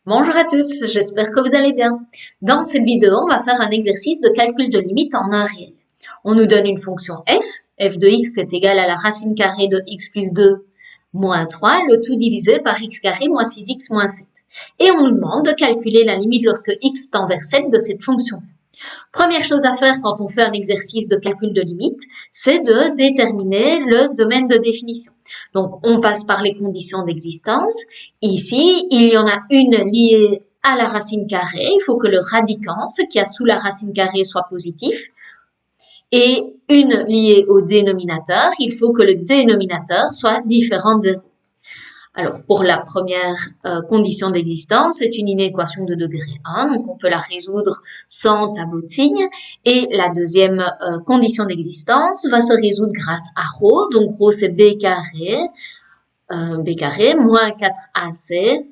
Bonjour à tous, j'espère que vous allez bien. Dans cette vidéo, on va faire un exercice de calcul de limite en un réel. On nous donne une fonction f de x qui est égale à la racine carrée de x plus 2 moins 3, le tout divisé par x carré moins 6x moins 7. Et on nous demande de calculer la limite lorsque x tend vers 7 de cette fonction. Première chose à faire quand on fait un exercice de calcul de limite, c'est de déterminer le domaine de définition. Donc, on passe par les conditions d'existence. Ici, il y en a une liée à la racine carrée. Il faut que le radicand, ce qu'il y a sous la racine carrée, soit positif. Et une liée au dénominateur. Il faut que le dénominateur soit différent de 0. Alors, pour la première condition d'existence, c'est une inéquation de degré 1, donc on peut la résoudre sans tableau de signes. Et la deuxième condition d'existence va se résoudre grâce à ρ, donc ρ c'est b carré moins 4ac.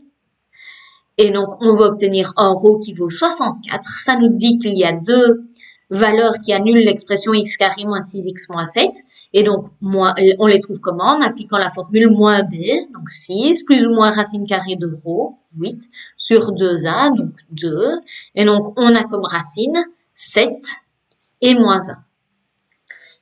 Et donc, on va obtenir un ρ qui vaut 64. Ça nous dit qu'il y a deux valeurs qui annulent l'expression x carré moins 6x moins 7. Et donc, on les trouve comment? En appliquant la formule moins b, donc 6, plus ou moins racine carrée de ρ, 8, sur 2a, donc 2. Et donc, on a comme racine 7 et moins 1.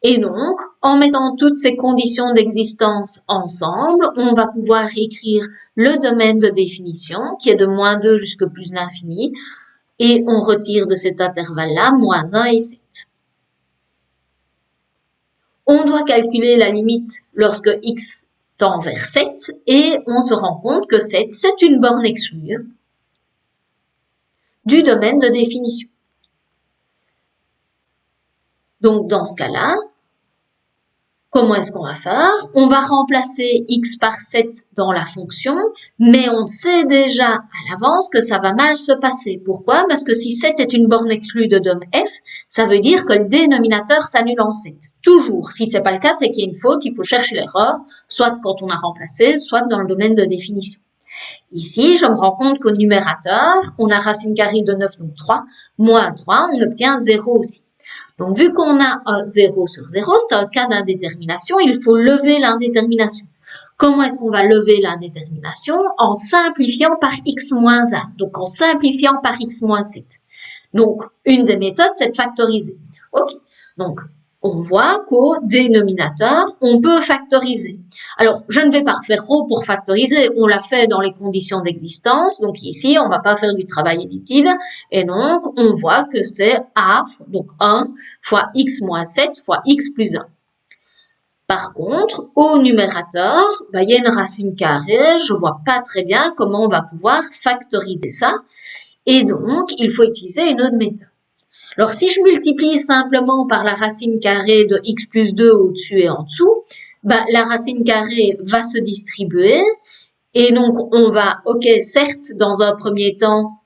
Et donc, en mettant toutes ces conditions d'existence ensemble, on va pouvoir écrire le domaine de définition, qui est de moins 2 jusqu'à plus l'infini, et on retire de cet intervalle-là moins 1 et 7. On doit calculer la limite lorsque x tend vers 7, et on se rend compte que 7, c'est une borne exclue du domaine de définition. Donc, dans ce cas-là, comment est-ce qu'on va faire? On va remplacer x par 7 dans la fonction, mais on sait déjà à l'avance que ça va mal se passer. Pourquoi? Parce que si 7 est une borne exclue de dom f, ça veut dire que le dénominateur s'annule en 7. Toujours. Si c'est pas le cas, c'est qu'il y a une faute, il faut chercher l'erreur, soit quand on a remplacé, soit dans le domaine de définition. Ici, je me rends compte qu'au numérateur, on a racine carrée de 9, donc 3, moins 3, on obtient 0 aussi. Donc, vu qu'on a un 0 sur 0, c'est un cas d'indétermination, il faut lever l'indétermination. Comment est-ce qu'on va lever l'indétermination? En simplifiant par x moins 1, donc en simplifiant par x moins 7. Donc, une des méthodes, c'est de factoriser. Ok, donc on voit qu'au dénominateur, on peut factoriser. Alors, je ne vais pas refaire ρ pour factoriser, on l'a fait dans les conditions d'existence, donc ici, on ne va pas faire du travail inutile, et donc, on voit que c'est a, donc 1, fois x moins 7 fois x plus 1. Par contre, au numérateur, il y a une racine carrée, je vois pas très bien comment on va pouvoir factoriser ça, et donc, il faut utiliser une autre méthode. Alors, si je multiplie simplement par la racine carrée de x plus 2 au-dessus et en dessous, la racine carrée va se distribuer. Et donc, on va, ok, certes, dans un premier temps,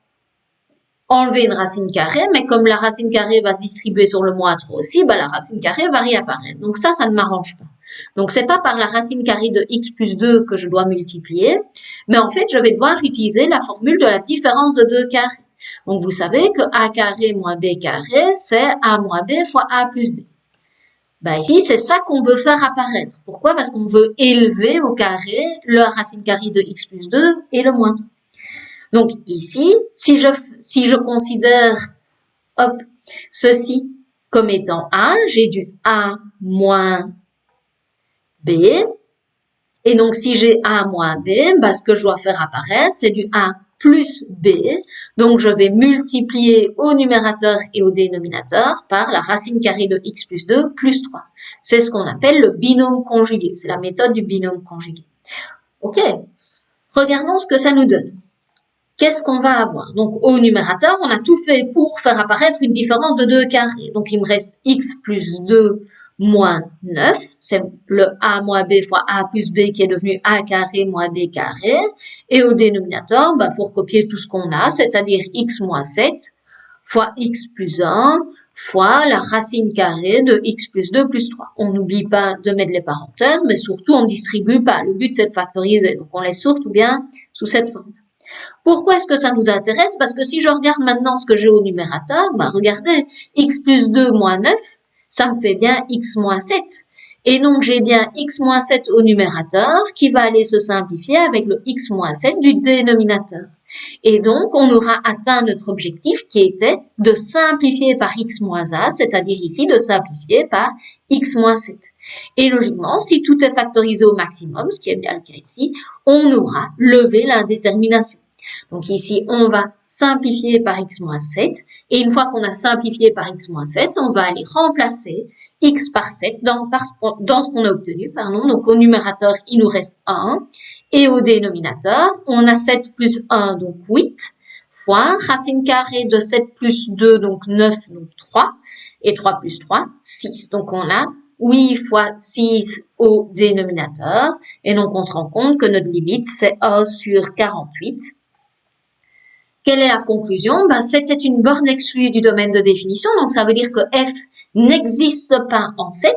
enlever une racine carrée, mais comme la racine carrée va se distribuer sur le moins 3 aussi, la racine carrée va réapparaître. Donc ça ne m'arrange pas. Donc, c'est pas par la racine carrée de x plus 2 que je dois multiplier, mais en fait, je vais devoir utiliser la formule de la différence de 2 carrés. Donc, vous savez que a carré moins b carré, c'est a moins b fois a plus b. Ici, c'est ça qu'on veut faire apparaître. Pourquoi? Parce qu'on veut élever au carré la racine carrée de x plus 2 et le moins. Donc, ici, si je considère, ceci comme étant a, j'ai du a moins b. Et donc, si j'ai a moins b, ce que je dois faire apparaître, c'est du a plus b. Donc, je vais multiplier au numérateur et au dénominateur par la racine carrée de x plus 2 plus 3. C'est ce qu'on appelle le binôme conjugué. C'est la méthode du binôme conjugué. OK. Regardons ce que ça nous donne. Qu'est-ce qu'on va avoir? Donc, au numérateur, on a tout fait pour faire apparaître une différence de 2 carrés. Donc, il me reste x plus 2 moins 9, c'est le a moins b fois a plus b qui est devenu a carré moins b carré. Et au dénominateur, faut recopier tout ce qu'on a, c'est-à-dire x moins 7 fois x plus 1 fois la racine carrée de x plus 2 plus 3. On n'oublie pas de mettre les parenthèses, mais surtout, on ne distribue pas. Le but, c'est de factoriser. Donc, on laisse surtout bien sous cette forme. Pourquoi est-ce que ça nous intéresse? Parce que si je regarde maintenant ce que j'ai au numérateur, regardez, x plus 2 moins 9, ça me fait bien x moins 7. Et donc, j'ai bien x moins 7 au numérateur qui va aller se simplifier avec le x moins 7 du dénominateur. Et donc, on aura atteint notre objectif qui était de simplifier par x moins a, c'est-à-dire ici de simplifier par x moins 7. Et logiquement, si tout est factorisé au maximum, ce qui est bien le cas ici, on aura levé l'indétermination. Donc ici, on va simplifier par x moins 7. Et une fois qu'on a simplifié par x moins 7, on va aller remplacer x par 7 dans ce qu'on a obtenu. Donc au numérateur, il nous reste 1. Et au dénominateur, on a 7 plus 1, donc 8, fois racine carrée de 7 plus 2, donc 9, donc 3. Et 3 plus 3, 6. Donc on a 8 fois 6 au dénominateur. Et donc on se rend compte que notre limite, c'est 1 sur 48. Quelle est la conclusion? C'était une borne exclue du domaine de définition, donc ça veut dire que f n'existe pas en 7,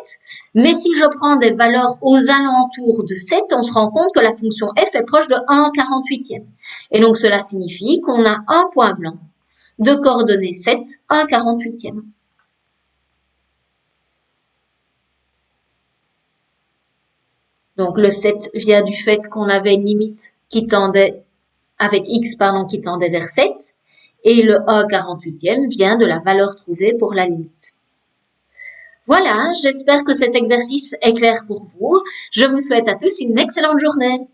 mais si je prends des valeurs aux alentours de 7, on se rend compte que la fonction f est proche de 1/48e. Et donc cela signifie qu'on a un point blanc de coordonnées 7, 1/48e. Donc le 7 vient du fait qu'on avait une limite qui tendait avec x, qui tendait vers 7, et le 1/48e vient de la valeur trouvée pour la limite. Voilà, j'espère que cet exercice est clair pour vous. Je vous souhaite à tous une excellente journée.